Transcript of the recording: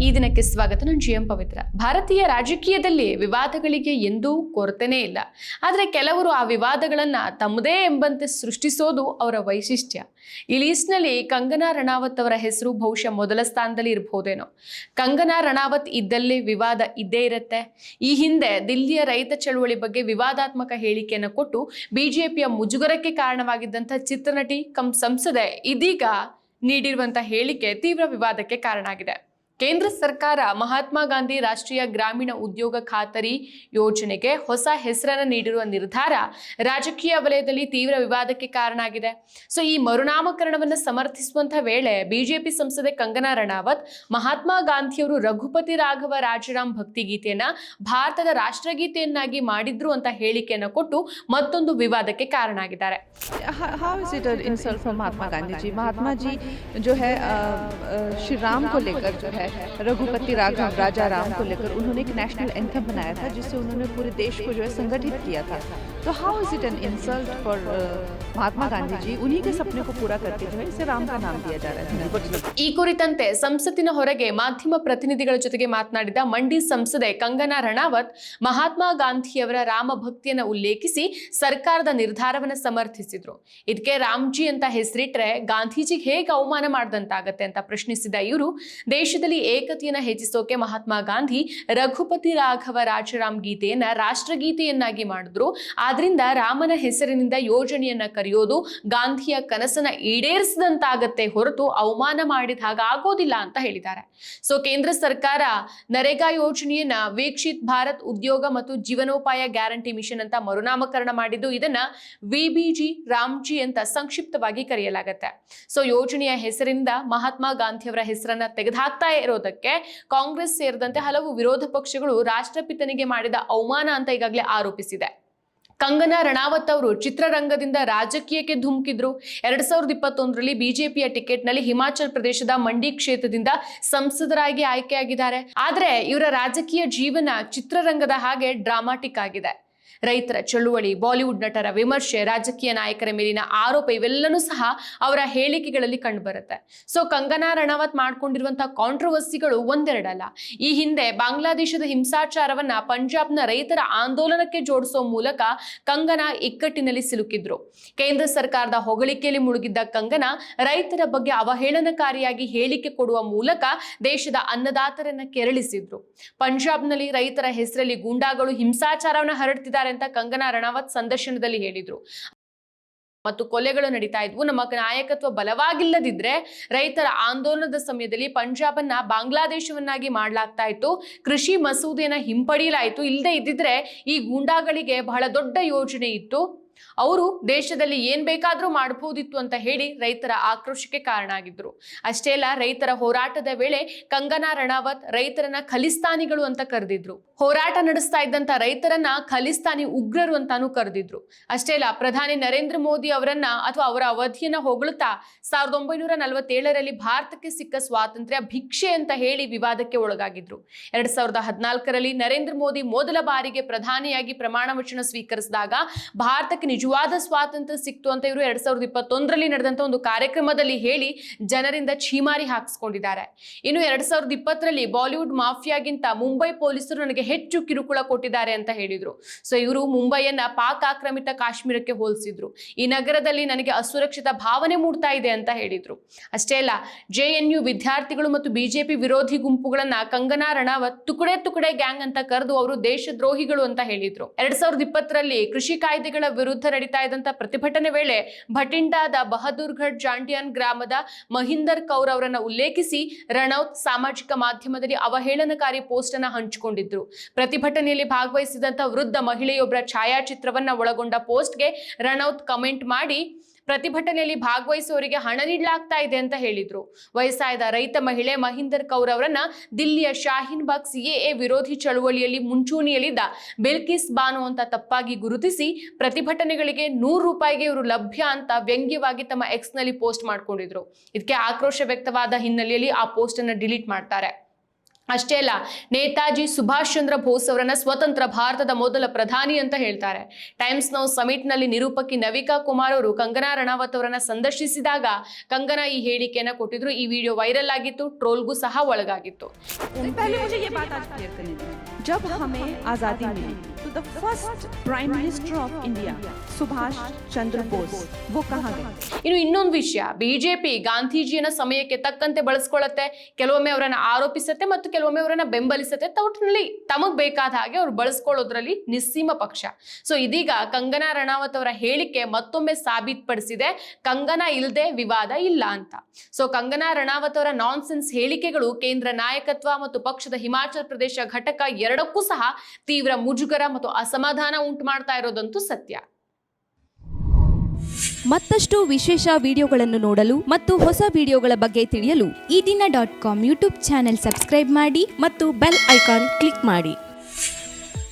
ಈ ದಿನಕ್ಕೆ ಸ್ವಾಗತ. ನಾನು GM ಪವಿತ್ರ. ಭಾರತೀಯ ರಾಜಕೀಯದಲ್ಲಿ ವಿವಾದಗಳಿಗೆ ಎಂದೂ ಕೊರತೆನೇ ಇಲ್ಲ. ಆದರೆ ಕೆಲವರು ಆ ವಿವಾದಗಳನ್ನ ತಮ್ಮದೇ ಎಂಬಂತೆ ಸೃಷ್ಟಿಸೋದು ಅವರ ವೈಶಿಷ್ಟ್ಯ. ಈ ಲೀಸ್ಟ್ನಲ್ಲಿ ಕಂಗನಾ ರಣಾವತ್ ಅವರ ಹೆಸರು ಬಹುಶಃ ಮೊದಲ ಸ್ಥಾನದಲ್ಲಿ ಇರಬಹುದೇನೋ. ಕಂಗನಾ ರಣಾವತ್ ಇದ್ದಲ್ಲಿ ವಿವಾದ ಇದ್ದೇ ಇರುತ್ತೆ. ಈ ಹಿಂದೆ ದಿಲ್ಲಿಯ ರೈತ ಚಳವಳಿ ಬಗ್ಗೆ ವಿವಾದಾತ್ಮಕ ಹೇಳಿಕೆಯನ್ನು ಕೊಟ್ಟು ಬಿಜೆಪಿಯ ಮುಜುಗರಕ್ಕೆ ಕಾರಣವಾಗಿದ್ದಂಥ ಚಿತ್ರನಟಿ ಕಮ್ ಸಂಸದೆ ಇದೀಗ ನೀಡಿರುವಂತಹ ಹೇಳಿಕೆ ತೀವ್ರ ವಿವಾದಕ್ಕೆ ಕಾರಣ ಆಗಿದೆ. ಕೇಂದ್ರ ಸರ್ಕಾರ ಮಹಾತ್ಮ ಗಾಂಧಿ ರಾಷ್ಟ್ರೀಯ ಗ್ರಾಮೀಣ ಉದ್ಯೋಗ ಖಾತರಿ ಯೋಜನೆಗೆ ಹೊಸ ಹೆಸರನ್ನು ನೀಡಿರುವ ನಿರ್ಧಾರ ರಾಜಕೀಯ ವಲಯದಲ್ಲಿ ತೀವ್ರ ವಿವಾದಕ್ಕೆ ಕಾರಣ ಆಗಿದೆ. ಸೊ ಈ ಮರುನಾಮಕರಣವನ್ನು ಸಮರ್ಥಿಸುವಂತಹ ವೇಳೆ ಬಿಜೆಪಿ ಸಂಸದೆ ಕಂಗನಾ ರಣಾವತ್ ಮಹಾತ್ಮ ಗಾಂಧಿಯವರು ರಘುಪತಿ ರಾಘವ ರಾಜರಾಮ್ ಭಕ್ತಿಗೀತೆಯನ್ನ ಭಾರತದ ರಾಷ್ಟ್ರಗೀತೆಯನ್ನಾಗಿ ಮಾಡಿದ್ರು ಅಂತ ಹೇಳಿಕೆಯನ್ನು ಕೊಟ್ಟು ಮತ್ತೊಂದು ವಿವಾದಕ್ಕೆ ಕಾರಣ ಆಗಿದ್ದಾರೆ. How is it an insult for Mahatma Gandhi ji? Mahatma ji जो है श्री राम को लेकर जो है रघुपति राघव राजा राम को लेकर उन्होंने एक नेशनल एंथम बनाया था जिससे उन्होंने पूरे देश को जो है संगठित किया था. तो how is it an insult for Mahatma Gandhi ji? उन्हीं के सपने को पूरा करके जो है इसे राम का नाम दिया जा रहा है. ಈ ಕುರಿತಂತೆ ಸಂಸತ್ತಿನ ಹೊರಗೆ ಮಾಧ್ಯಮ ಪ್ರತಿನಿಧಿಗಳ ಜೊತೆಗೆ ಮಾತನಾಡಿದ ಮಂಡಿ ಸಂಸದೆ ಕಂಗನಾ ರಣಾವತ್ ಮಹಾತ್ಮ ಗಾಂಧಿಯವರ ರಾಮ ಭಕ್ತಿಯನ್ನು ಉಲ್ಲೇಖಿಸಿ ಸರ್ಕಾರದ ನಿರ್ಧಾರವನ್ನು ಸಮರ್ಥಿಸಿದ್ರು. ಇದಕ್ಕೆ ರಾಮ್ಜಿ ಅಂತ ಹೆಸರಿಟ್ರೆ ಗಾಂಧೀಜಿಗೆ ಹೇಗೆ ಅವಮಾನ ಮಾಡಿದಂತಾಗತ್ತೆ ಅಂತ ಪ್ರಶ್ನಿಸಿದ ಇವರು ದೇಶದಲ್ಲಿ ಏಕತೆಯನ್ನು ಹೆಚ್ಚಿಸೋಕೆ ಮಹಾತ್ಮ ಗಾಂಧಿ ರಘುಪತಿ ರಾಘವ ರಾಜರಾಮ್ ಗೀತೆಯನ್ನ ರಾಷ್ಟ್ರಗೀತೆಯನ್ನಾಗಿ ಮಾಡಿದ್ರು. ಆದ್ರಿಂದ ರಾಮನ ಹೆಸರಿನಿಂದ ಯೋಜನೆಯನ್ನ ಕರೆಯೋದು ಗಾಂಧಿಯ ಕನಸನ್ನ ಈಡೇರಿಸಿದಂತಾಗತ್ತೆ ಹೊರತು ಅವಮಾನ ಮಾಡಿದ ಹಾಗಾಗೋದಿಲ್ಲ ಅಂತ ಹೇಳಿದ್ದಾರೆ. ಸೊ ಕೇಂದ್ರ ಸರ್ಕಾರ ನರೇಗಾ ಯೋಜನೆಯನ್ನ ವೀಕ್ಷಿತ್ ಭಾರತ್ ಉದ್ಯೋಗ ಮತ್ತು ಜೀವನೋಪಾಯ ಗ್ಯಾರಂಟಿ ಮಿಷನ್ ಅಂತ ಮರುನಾಮಕರಣ ಮಾಡಿದ್ದು ಇದನ್ನ ವಿಬಿಜಿ ರಾಮ್ಜಿ ಅಂತ ಸಂಕ್ಷಿಪ್ತವಾಗಿ ಕರೆಯಲಾಗುತ್ತೆ. ಸೊ ಯೋಜನೆಯ ಹೆಸರಿನಿಂದ ಮಹಾತ್ಮ ಗಾಂಧಿಯವರ ಹೆಸರನ್ನ ತೆಗೆದುಹಾಕ್ತಾ ಇರೋದಕ್ಕೆ ಕಾಂಗ್ರೆಸ್ ಸೇರಿದಂತೆ ಹಲವು ವಿರೋಧ ಪಕ್ಷಗಳು ರಾಷ್ಟ್ರಪಿತನಿಗೆ ಮಾಡಿದ ಅವಮಾನ ಅಂತ ಈಗಾಗಲೇ ಆರೋಪಿಸಿದೆ. ಕಂಗನಾ ರಣಾವತ್ ಅವರು ಚಿತ್ರರಂಗದಿಂದ ರಾಜಕೀಯಕ್ಕೆ ಧುಮುಕಿದ್ರು. 2021ರಲ್ಲಿ ಬಿಜೆಪಿಯ ಟಿಕೆಟ್ನಲ್ಲಿ ಹಿಮಾಚಲ್ ಪ್ರದೇಶದ ಮಂಡಿ ಕ್ಷೇತ್ರದಿಂದ ಸಂಸದರಾಗಿ ಆಯ್ಕೆಯಾಗಿದ್ದಾರೆ. ಆದ್ರೆ ಇವರ ರಾಜಕೀಯ ಜೀವನ ಚಿತ್ರರಂಗದ ಹಾಗೆ ಡ್ರಾಮಾಟಿಕ್ ಆಗಿದೆ. ರೈತರ ಚಳುವಳಿ, ಬಾಲಿವುಡ್ ನಟರ ವಿಮರ್ಶೆ, ರಾಜಕೀಯ ನಾಯಕರ ಮೇಲಿನ ಆರೋಪ ಇವೆಲ್ಲನೂ ಸಹ ಅವರ ಹೇಳಿಕೆಗಳಲ್ಲಿ ಕಂಡುಬರುತ್ತೆ. ಸೊ ಕಂಗನಾ ರಣಾವತ್ ಮಾಡ್ಕೊಂಡಿರುವಂತಹ ಕಾಂಟ್ರವರ್ಸಿಗಳು ಒಂದೆರಡಲ್ಲ. ಈ ಹಿಂದೆ ಬಾಂಗ್ಲಾದೇಶದ ಹಿಂಸಾಚಾರವನ್ನ ಪಂಜಾಬ್ನ ರೈತರ ಆಂದೋಲನಕ್ಕೆ ಜೋಡಿಸೋ ಮೂಲಕ ಕಂಗನಾ ಇಕ್ಕಟ್ಟಿನಲ್ಲಿ ಸಿಲುಕಿದ್ರು. ಕೇಂದ್ರ ಸರ್ಕಾರದ ಹೊಗಳಿಕೆಯಲ್ಲಿ ಮುಳುಗಿದ್ದ ಕಂಗನಾ ರೈತರ ಬಗ್ಗೆ ಅವಹೇಳನಕಾರಿಯಾಗಿ ಹೇಳಿಕೆ ಕೊಡುವ ಮೂಲಕ ದೇಶದ ಅನ್ನದಾತರನ್ನ ಕೆರಳಿಸಿದ್ರು. ಪಂಜಾಬ್ನಲ್ಲಿ ರೈತರ ಹೆಸರಲ್ಲಿ ಗೂಂಡಾಗಳು ಹಿಂಸಾಚಾರವನ್ನು ಹರಡ್ತಿದ್ದಾರೆ ಅಂತ ಕಂಗನಾ ರಣಾವತ್ ಸಂದರ್ಶನದಲ್ಲಿ ಹೇಳಿದ್ರು. ಮತ್ತು ಕೊಲೆಗಳು ನಡೀತಾ ಇದ್ವು. ನಮ್ಮ ನಾಯಕತ್ವ ಬಲವಾಗಿಲ್ಲದಿದ್ರೆ ರೈತರ ಆಂದೋಲನದ ಸಮಯದಲ್ಲಿ ಪಂಜಾಬನ್ನ ಬಾಂಗ್ಲಾದೇಶವನ್ನಾಗಿ ಮಾಡಲಾಗ್ತಾ ಇತ್ತು. ಕೃಷಿ ಮಸೂದೆಯನ್ನ ಹಿಂಪಡೆಯಲಾಯಿತು. ಇಲ್ಲದೆ ಇದ್ದಿದ್ರೆ ಈ ಗೂಂಡಾಗಳಿಗೆ ಬಹಳ ದೊಡ್ಡ ಯೋಜನೆ ಇತ್ತು. ಅವರು ದೇಶದಲ್ಲಿ ಏನ್ ಬೇಕಾದ್ರೂ ಮಾಡಬಹುದಿತ್ತು ಅಂತ ಹೇಳಿ ರೈತರ ಆಕ್ರೋಶಕ್ಕೆ ಕಾರಣ ಆಗಿದ್ರು. ಅಷ್ಟೇ ಅಲ್ಲ, ರೈತರ ಹೋರಾಟದ ವೇಳೆ ಕಂಗನಾ ರಣಾವತ್ ರೈತರನ್ನ ಖಲಿಸ್ತಾನಿಗಳು ಅಂತ ಕರೆದಿದ್ರು. ಹೋರಾಟ ನಡೆಸ್ತಾ ಇದ್ದಂತ ರೈತರನ್ನ ಖಲಿಸ್ತಾನಿ ಉಗ್ರರು ಅಂತಾನೂ ಕರೆದಿದ್ರು. ಅಷ್ಟೇ ಅಲ್ಲ, ಪ್ರಧಾನಿ ನರೇಂದ್ರ ಮೋದಿ ಅವರನ್ನ ಅಥವಾ ಅವರ ಅವಧಿಯನ್ನ ಹೊಗಳುತ್ತಾ 1947ರಲ್ಲಿ ಭಾರತಕ್ಕೆ ಸಿಕ್ಕ ಸ್ವಾತಂತ್ರ್ಯ ಭಿಕ್ಷೆ ಅಂತ ಹೇಳಿ ವಿವಾದಕ್ಕೆ ಒಳಗಾಗಿದ್ರು. 2014ರಲ್ಲಿ ನರೇಂದ್ರ ಮೋದಿ ಮೊದಲ ಬಾರಿಗೆ ಪ್ರಧಾನಿಯಾಗಿ ಪ್ರಮಾಣ ವಚನ ಸ್ವೀಕರಿಸಿದಾಗ ಭಾರತಕ್ಕೆ ನಿಜವಾದ ಸ್ವಾತಂತ್ರ್ಯ ಸಿಕ್ತು ಅಂತ ಇವರು 2021ರಲ್ಲಿ ನಡೆದಂತ ಒಂದು ಕಾರ್ಯಕ್ರಮದಲ್ಲಿ ಹೇಳಿ ಜನರಿಂದ ಛೀಮಾರಿ ಹಾಕಿಸ್ಕೊಂಡಿದ್ದಾರೆ. ಇನ್ನು 2020ರಲ್ಲಿ ಬಾಲಿವುಡ್ ಮಾಫಿಯಾಗಿಂತ ಮುಂಬೈ ಪೊಲೀಸರು ನನಗೆ ಹೆಚ್ಚು ಕಿರುಕುಳ ಕೊಟ್ಟಿದ್ದಾರೆ ಅಂತ ಹೇಳಿದ್ರು. ಸೊ ಇವರು ಮುಂಬೈಯನ್ನ ಪಾಕ್ ಆಕ್ರಮಿತ ಕಾಶ್ಮೀರಕ್ಕೆ ಹೋಲಿಸಿದ್ರು. ಈ ನಗರದಲ್ಲಿ ನನಗೆ ಅಸುರಕ್ಷಿತ ಭಾವನೆ ಮೂಡ್ತಾ ಇದೆ ಅಂತ ಹೇಳಿದ್ರು. ಅಷ್ಟೇ ಅಲ್ಲ, JNU ವಿದ್ಯಾರ್ಥಿಗಳು ಮತ್ತು ಬಿಜೆಪಿ ವಿರೋಧಿ ಗುಂಪುಗಳನ್ನ ಕಂಗನಾ ರಣಾವತ್ ತುಕಡೆ ತುಕಡೆ ಗ್ಯಾಂಗ್ ಅಂತ ಕರೆದು ಅವರು ದೇಶದ್ರೋಹಿಗಳು ಅಂತ ಹೇಳಿದ್ರು. 2020ರಲ್ಲಿ ಕೃಷಿ ಕಾಯ್ದೆಗಳ ವಿರುದ್ಧ ನಡೀತಾ ಇದ್ದಂತ ಪ್ರತಿಭಟನೆ ವೇಳೆ ಭಟಿಂಡಾದ ಬಹದ್ದೂರ್ಗಢ್ ಜಾಂಡಿಯಾನ್ ಗ್ರಾಮದ ಮಹಿಂದರ್ ಕೌರ್ ಅವರನ್ನ ಉಲ್ಲೇಖಿಸಿ ರಣೌತ್ ಸಾಮಾಜಿಕ ಮಾಧ್ಯಮದಲ್ಲಿ ಅವಹೇಳನಕಾರಿ ಪೋಸ್ಟ್ ಅನ್ನ ಹಂಚಿಕೊಂಡಿದ್ರು. ಪ್ರತಿಭಟನೆಯಲ್ಲಿ ಭಾಗವಹಿಸಿದಂತ ವೃದ್ಧ ಮಹಿಳೆಯೊಬ್ಬರ ಛಾಯಾಚಿತ್ರವನ್ನ ಒಳಗೊಂಡ ಪೋಸ್ಟ್ಗೆ ರಣೌತ್ ಕಮೆಂಟ್ ಮಾಡಿ ಪ್ರತಿಭಟನೆಯಲ್ಲಿ ಭಾಗವಹಿಸುವವರಿಗೆ ಹಣ ನೀಡಲಾಗ್ತಾ ಇದೆ ಅಂತ ಹೇಳಿದ್ರು. ವಯಸ್ಸಾದ ರೈತ ಮಹಿಳೆ ಮಹಿಂದರ್ ಕೌರ್ ಅವರನ್ನ ದಿಲ್ಲಿಯ ಶಾಹೀನ್ ಬಾಗ್ CAA ವಿರೋಧಿ ಚಳುವಳಿಯಲ್ಲಿ ಮುಂಚೂಣಿಯಲ್ಲಿದ್ದ ಬಿಲ್ಕಿಸ್ ಬಾನು ಅಂತ ತಪ್ಪಾಗಿ ಗುರುತಿಸಿ ಪ್ರತಿಭಟನೆಗಳಿಗೆ ₹100 ಇವರು ಲಭ್ಯ ಅಂತ ವ್ಯಂಗ್ಯವಾಗಿ ತಮ್ಮ ಎಕ್ಸ್ನಲ್ಲಿ ಪೋಸ್ಟ್ ಮಾಡ್ಕೊಂಡಿದ್ರು. ಇದಕ್ಕೆ ಆಕ್ರೋಶ ವ್ಯಕ್ತವಾದ ಹಿನ್ನೆಲೆಯಲ್ಲಿ ಆ ಪೋಸ್ಟ್ ಅನ್ನ ಡಿಲೀಟ್ ಮಾಡ್ತಾರೆ. ಅಷ್ಟೇ ಅಲ್ಲ, ನೇತಾಜಿ ಸುಭಾಷ್ ಚಂದ್ರ ಬೋಸ್ ಅವರನ್ನ ಸ್ವತಂತ್ರ ಭಾರತದ ಮೊದಲ ಪ್ರಧಾನಿ ಅಂತ ಹೇಳ್ತಾರೆ. ಟೈಮ್ಸ್ ನೌ ಸಮಿಟ್ ನಲ್ಲಿ ನಿರೂಪಕಿ ನವಿಕಾ ಕುಮಾರ್ ಅವರು ಕಂಗನಾ ರಣಾವತ್ ಅವರನ್ನ ಸಂದರ್ಶಿಸಿದಾಗ ಕಂಗನಾ ಈ ಹೇಳಿಕೆಯನ್ನ ಕೊಟ್ಟಿದ್ರು. ಈ ವಿಡಿಯೋ ವೈರಲ್ ಆಗಿತ್ತು, ಟ್ರೋಲ್ಗೂ ಸಹ ಒಳಗಾಗಿತ್ತು. जब हमें आजादी मिली तो the first prime minister of India Subhash Chandra Bose वो कहाँ गए? ಇನ್ನು ಇನ್ನೊಂದು ವಿಷಯ, ಬಿಜೆಪಿ ಗಾಂಧೀಜಿಯನ್ನ ಸಮಯಕ್ಕೆ ತಕ್ಕಂತೆ ಬಳಸ್ಕೊಳ್ಳುತ್ತೆ, ಕೆಲವೊಮ್ಮೆ ಅವರನ್ನ ಆರೋಪಿಸುತ್ತೆ ಮತ್ತು ಕೆಲವೊಮ್ಮೆ ಅವರನ್ನ ಬೆಂಬಲಿಸುತ್ತೆ. ಒಟ್ಟಿನಲ್ಲಿ ತಮಗ್ ಬೇಕಾದ ಹಾಗೆ ಅವ್ರು ಬಳಸ್ಕೊಳ್ಳೋದ್ರಲ್ಲಿ ನಿಸ್ಸೀಮ ಪಕ್ಷ. ಸೊ ಇದೀಗ ಕಂಗನಾ ರಣಾವತ್ ಅವರ ಹೇಳಿಕೆ ಮತ್ತೊಮ್ಮೆ ಸಾಬೀತುಪಡಿಸಿದೆ, ಕಂಗನಾ ಇಲ್ಲದೆ ವಿವಾದ ಇಲ್ಲ ಅಂತ. ಸೊ ಕಂಗನಾ ರಣಾವತ್ ಅವರ ನಾನ್ಸೆನ್ಸ್ ಹೇಳಿಕೆಗಳು ಕೇಂದ್ರ ನಾಯಕತ್ವ ಮತ್ತು ಪಕ್ಷದ ಹಿಮಾಚಲ ಪ್ರದೇಶ ಘಟಕ ಎರಡಕ್ಕೂ ಸಹ ತೀವ್ರ ಮುಜುಗರ ಮತ್ತು ಅಸಮಾಧಾನ ಉಂಟು ಮಾಡ್ತಾ ಇರೋದಂತೂ ಸತ್ಯ. ಮತ್ತಷ್ಟು ವಿಶೇಷ ವಿಡಿಯೋಗಳನ್ನು ನೋಡಲು ಮತ್ತು ಹೊಸ ವಿಡಿಯೋಗಳ ಬಗ್ಗೆ ತಿಳಿಯಲು ಈ ದಿನ .com ಯೂಟ್ಯೂಬ್ ಚಾನೆಲ್ ಸಬ್ಸ್ಕ್ರೈಬ್ ಮಾಡಿ ಮತ್ತು ಬೆಲ್ ಐಕಾನ್ ಕ್ಲಿಕ್ ಮಾಡಿ.